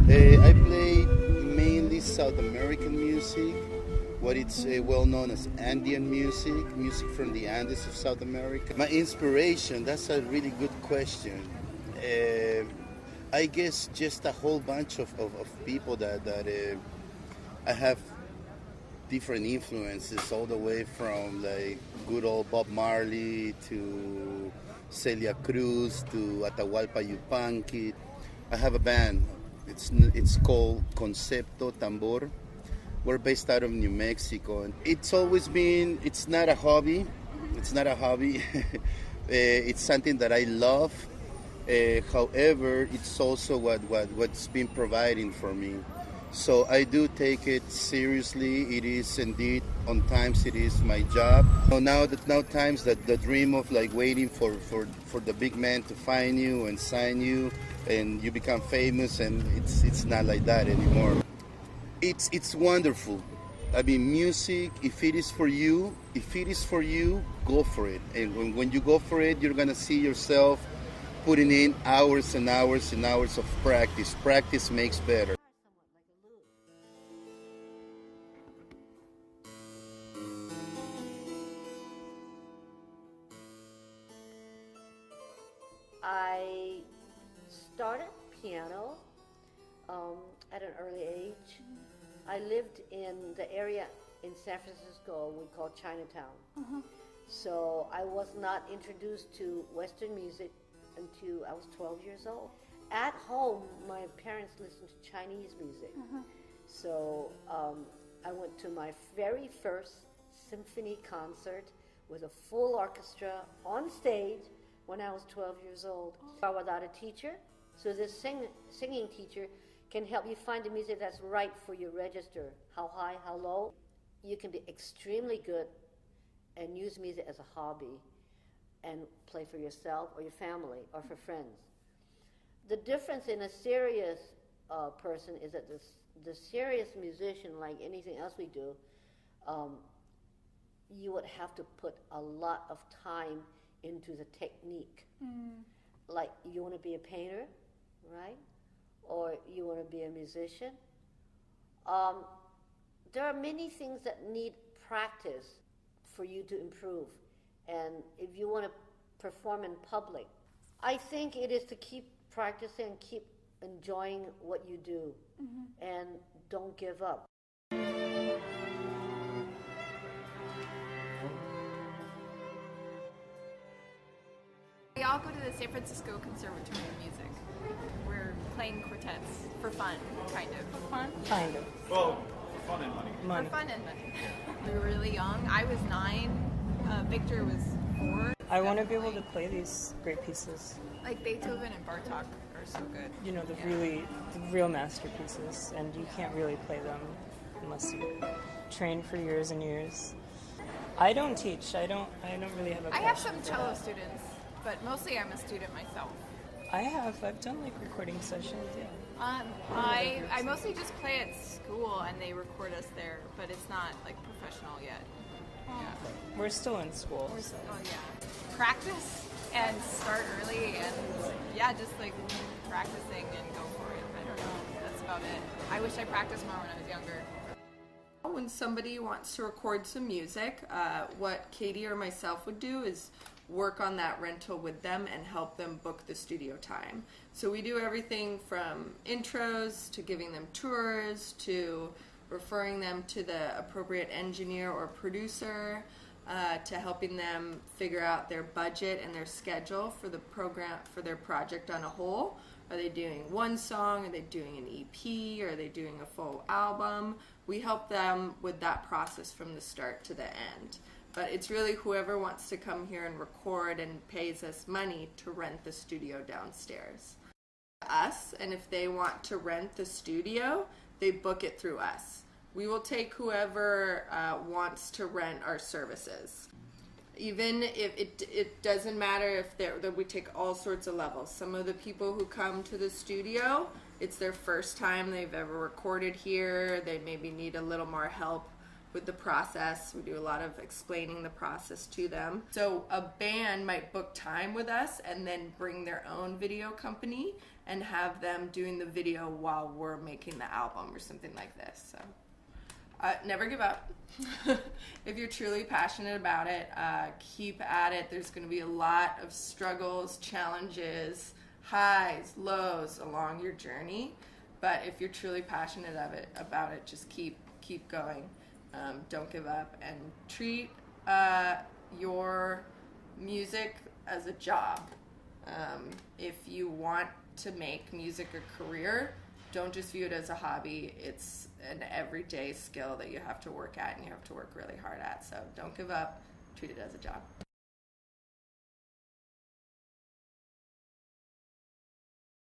I play mainly South American music, what it's well known as Andean music, music from the Andes of South America. My inspiration, that's a really good question. I guess just a whole bunch of people that I have different influences, all the way from like good old Bob Marley to Celia Cruz to Atahualpa Yupanqui. I have a band. It's called Concepto Tambor. We're based out of New Mexico, and it's always been. It's not a hobby. It's not a hobby. It's something that I love. However, it's also what's been providing for me. So I do take it seriously. It is indeed, on times, it is my job. So now times that the dream of like waiting for the big man to find you and sign you, and you become famous, and it's not like that anymore. It's wonderful. I mean, music. If it is for you, go for it. And when you go for it, you're gonna see yourself putting in hours and hours and hours of practice. Practice makes better. I started piano at an early age. I lived in the area in San Francisco we call Chinatown. So I was not introduced to Western music until I was 12 years old. At home, my parents listened to Chinese music. So I went to my very first symphony concert with a full orchestra on stage when I was 12 years old. I was without a teacher, so this singing teacher can help you find the music that's right for your register. How high, how low. You can be extremely good and use music as a hobby and play for yourself or your family or for friends. The difference in a serious person is that the serious musician, like anything else we do, you would have to put a lot of time into the technique. Like you want to be a painter, right? Or you want to be a musician. There are many things that need practice for you to improve. And if you want to perform in public, I think it is to keep practicing and keep enjoying what you do and don't give up. We all go to the San Francisco Conservatory of Music. We're playing quartets for fun, kind of. For fun? Kind of. Well, fun and money. For fun and money. We were really young. I was 9. Victor was 4. I want to be able to play these great pieces. Like Beethoven and Bartok are so good. You know, the real masterpieces, and you can't really play them unless you train for years and years. I don't teach. I don't really have a I have passion some for cello that. students, but mostly I'm a student myself. I've done like recording sessions, yeah. I mostly just play at school and they record us there, but it's not like professional yet. Yeah. We're still in school. So. Oh yeah. Practice and start early and just like practicing and go for it. I don't know. That's about it. I wish I practiced more when I was younger. When somebody wants to record some music, what Katie or myself would do is work on that rental with them and help them book the studio time. So we do everything from intros to giving them tours to referring them to the appropriate engineer or producer, to helping them figure out their budget and their schedule for the program, for their project on a whole. Are they doing one song? Are they doing an EP? Are they doing a full album? We help them with that process from the start to the end. But it's really whoever wants to come here and record and pays us money to rent the studio downstairs. Us, and if they want to rent the studio, they book it through us. We will take whoever wants to rent our services. Even if it doesn't matter if that we take all sorts of levels. Some of the people who come to the studio, it's their first time they've ever recorded here. They maybe need a little more help with the process. We do a lot of explaining the process to them. So a band might book time with us and then bring their own video company and have them doing the video while we're making the album or something like this. So never give up. If you're truly passionate about it, keep at it. There's going to be a lot of struggles, challenges, highs, lows along your journey. But if you're truly passionate about it, just keep going. Don't give up, and treat your music as a job. If you want to make music a career, don't just view it as a hobby. It's an everyday skill that you have to work at and you have to work really hard at. So don't give up. Treat it as a job.